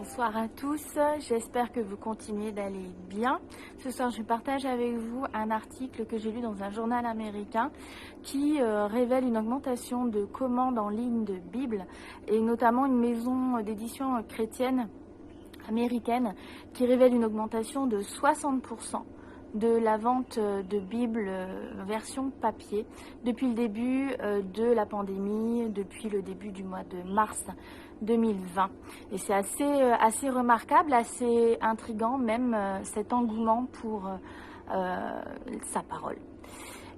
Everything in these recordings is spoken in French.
Bonsoir à tous, j'espère que vous continuez d'aller bien. Ce soir, je partage avec vous un article que j'ai lu dans un journal américain qui révèle une augmentation de commandes en ligne de Bible et notamment une maison d'édition chrétienne américaine qui révèle une augmentation de 60% de la vente de Bible version papier depuis le début de la pandémie, depuis le début du mois de mars 2020. Et c'est assez remarquable, assez intriguant même cet engouement pour sa parole.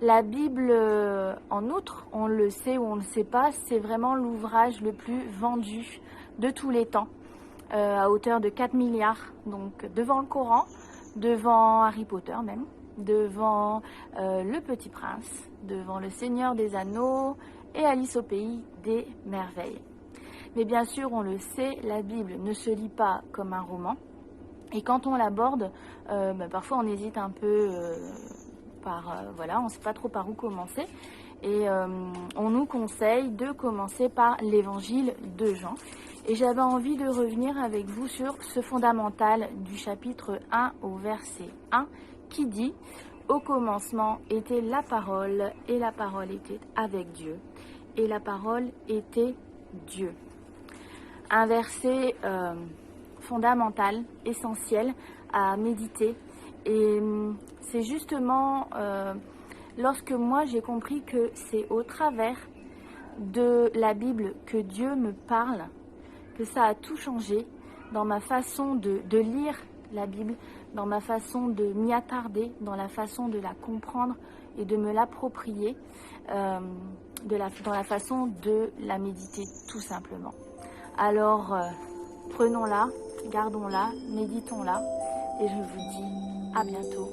La Bible, en outre, on le sait ou on ne le sait pas, c'est vraiment l'ouvrage le plus vendu de tous les temps, à hauteur de 4 milliards, donc devant le Coran, devant Harry Potter même, devant Le Petit Prince, devant Le Seigneur des Anneaux et Alice au Pays des Merveilles. Mais bien sûr, on le sait, la Bible ne se lit pas comme un roman. Et quand on l'aborde, parfois on hésite un peu, on ne sait pas trop par où commencer. Et on nous conseille de commencer par l'évangile de Jean. Et j'avais envie de revenir avec vous sur ce fondamental du chapitre 1 au verset 1 qui dit « Au commencement était la parole, et la parole était avec Dieu, et la parole était Dieu. » Un verset fondamental, essentiel à méditer. Et c'est justement lorsque moi j'ai compris que c'est au travers de la Bible que Dieu me parle, que ça a tout changé dans ma façon de lire la Bible, dans ma façon de m'y attarder, dans la façon de la comprendre et de me l'approprier, dans la façon de la méditer tout simplement. Alors prenons-la, gardons-la, méditons-la et je vous dis à bientôt.